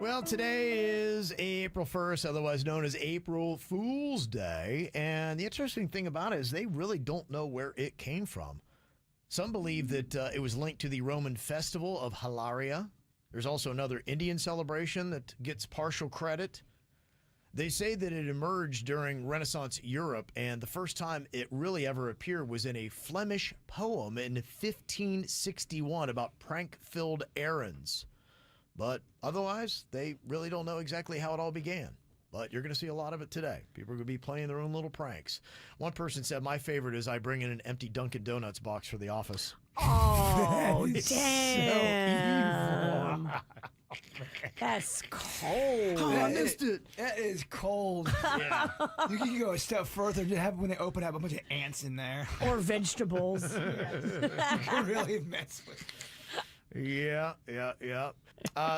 Well, today is April 1st, otherwise known as April Fool's Day. And the interesting thing about it is they really don't know where it came from. Some believe that it was linked to the Roman festival of Hilaria. There's also another Indian celebration that gets partial credit. They say that it emerged during Renaissance Europe, and the first time it really ever appeared was in a Flemish poem in 1561 about prank-filled errands. But otherwise, they really don't know exactly how it all began. But you're going to see a lot of it today. People are going to be playing their own little pranks. One person said, my favorite is I bring in an empty Dunkin' Donuts box for the office. Oh, It's damn. so evil. That's cold. Oh, I missed it. That is cold. Yeah. You can go a step further to have when they open up a bunch of ants in there. Or vegetables. You can really mess with it. Yeah.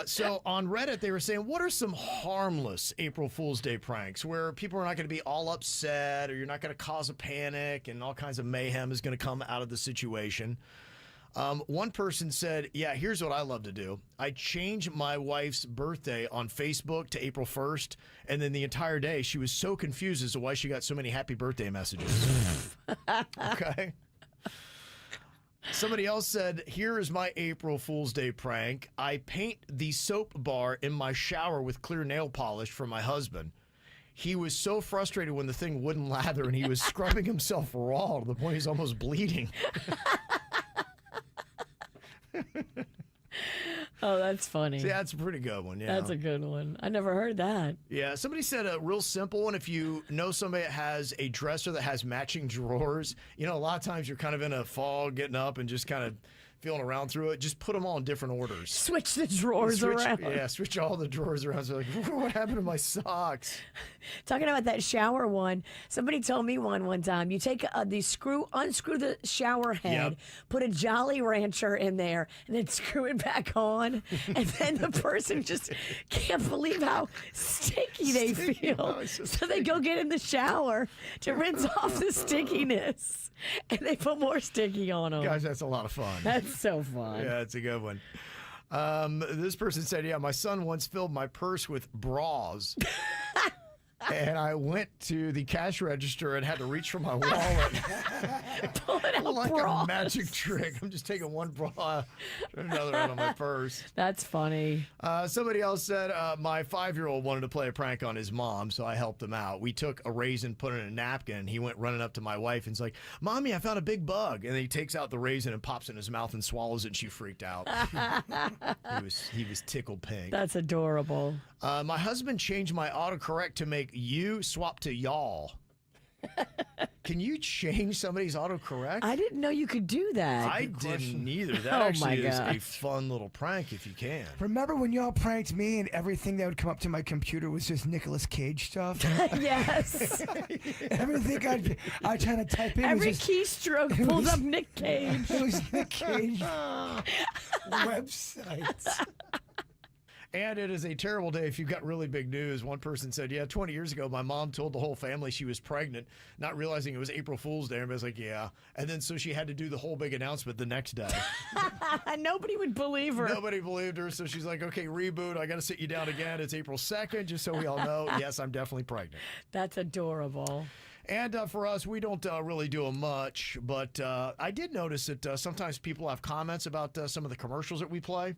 So on Reddit, they were saying, what are some harmless April Fool's Day pranks where people are not going to be all upset or you're not going to cause a panic and all kinds of mayhem is going to come out of the situation? One person said, yeah, here's what I love to do. I change my wife's birthday on Facebook to April 1st, and then the entire day she was so confused as to why she got so many happy birthday messages. Okay. Somebody else said, here is my April Fool's Day prank. I paint the soap bar in my shower with clear nail polish for my husband. He was so frustrated when the thing wouldn't lather, and he was scrubbing himself raw to the point he's almost bleeding. Oh, that's funny. See, that's a pretty good one, yeah. That's a good one. I never heard that. Yeah, somebody said a real simple one. If you know somebody that has a dresser that has matching drawers, you know, a lot of times you're kind of in a fog getting up and just kind of feeling around through it. Just put them all in different orders. Switch the drawers around. Yeah, switch all the drawers around. So like, what happened to my socks? Talking about that shower one, somebody told me one time. You take unscrew the shower head, Yep. put a Jolly Rancher in there, and then screw it back on. And then the person just can't believe how sticky they feel. Oh, it's So they go get in the shower to rinse off the stickiness. And they put more sticky on them. Guys, that's a lot of fun. That's so fun. Yeah, it's a good one. This person said, yeah, my son once filled my purse with bras. And I went to the cash register and had to reach for my wallet. Pulling out Like bras. a magic trick. I'm just taking one bra and another out of my purse. That's funny. Somebody else said, my 5-year-old wanted to play a prank on his mom, so I helped him out. We took a raisin, put it in a napkin, and he went running up to my wife and was like, Mommy, I found a big bug. And then he takes out the raisin and pops it in his mouth and swallows it, and she freaked out. He was tickled pink. That's adorable. My husband changed my autocorrect to make you swap to y'all. Can you change somebody's autocorrect? I didn't know you could do that. I didn't either. That Oh, my actually is a gosh. fun little prank if you can. Remember when y'all pranked me and everything that would come up to my computer was just Nicolas Cage stuff? Yes. Everything I'd try to type in Every was just, keystroke pulls up Nick Cage. it was Nick Cage websites. And it is a terrible day if you've got really big news. One person said, yeah, 20 years ago, my mom told the whole family she was pregnant, not realizing it was April Fool's Day. Everybody's like, yeah. And then so she had to do the whole big announcement the next day. Nobody would believe her. Nobody believed her. So she's like, okay, reboot. I got to sit you down again. It's April 2nd, just so we all know. Yes, I'm definitely pregnant. That's adorable. And for us, we don't really do them much. But I did notice that sometimes people have comments about some of the commercials that we play.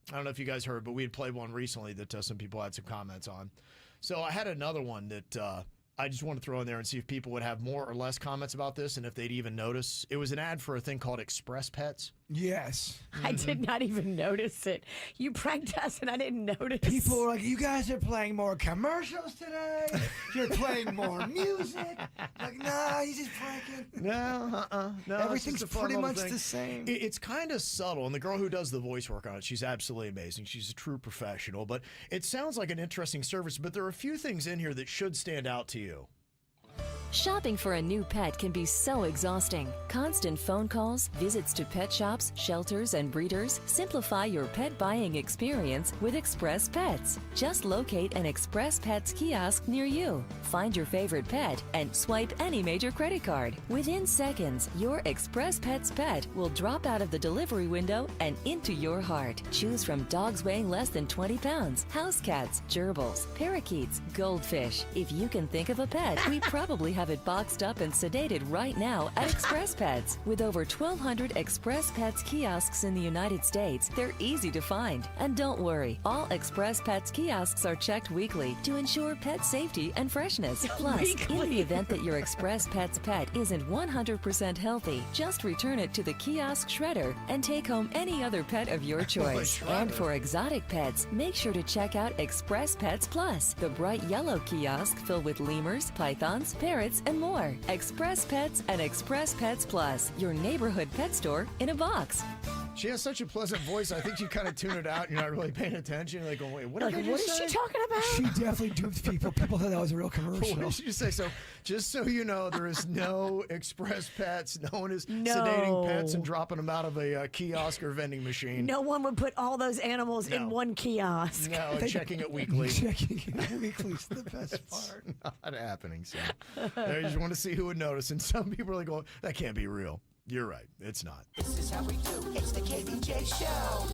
I don't know if you guys heard, but we had played one recently that some people had some comments on. So I had another one that I just want to throw in there and see if people would have more or less comments about this and if they'd even notice. It was an ad for a thing called Express Pets. Yes. I did not even notice it. You pranked us and I didn't notice. People were like, you guys are playing more commercials today. You're playing more music. Like, nah, he's just pranking. No, no. Everything's pretty much the same. It's kind of subtle, and the girl who does the voice work on it, she's absolutely amazing. She's a true professional, but it sounds like an interesting service, but there are a few things in here that should stand out to you. Shopping for a new pet can be so exhausting. Constant phone calls, visits to pet shops, shelters, and breeders simplify your pet buying experience with Express Pets. Just locate an Express Pets kiosk near you. Find your favorite pet and swipe any major credit card. Within seconds, your Express Pets pet will drop out of the delivery window and into your heart. Choose from dogs weighing less than 20 pounds, house cats, gerbils, parakeets, goldfish. If you can think of a pet, we probably have it boxed up and sedated right now at Express Pets. With over 1,200 Express Pets kiosks in the United States, they're easy to find. And don't worry, all Express Pets kiosks are checked weekly to ensure pet safety and freshness. Plus, in the event that your Express Pets pet isn't 100% healthy, just return it to the kiosk shredder and take home any other pet of your choice. And for exotic pets, make sure to check out Express Pets Plus, the bright yellow kiosk filled with lemurs, pythons, parrots, and more. Express Pets and Express Pets Plus, your neighborhood pet store in a box. She has such a pleasant voice. I think you kind of tune it out and you're not really paying attention. You're like, oh, wait, what did I What just is say? she talking about? She definitely duped people. People thought that was a real What commercial. did you say? So, just so you know, there is no Express Pets. No one is No. sedating pets and dropping them out of a kiosk or vending machine. No one would put all those animals in No. one kiosk. No, checking it weekly. Checking it weekly is the best part. Not happening, so. I just want to see who would notice. And some people are like going, that can't be real. You're right. It's not. This is how we do. It's the KBJ Show.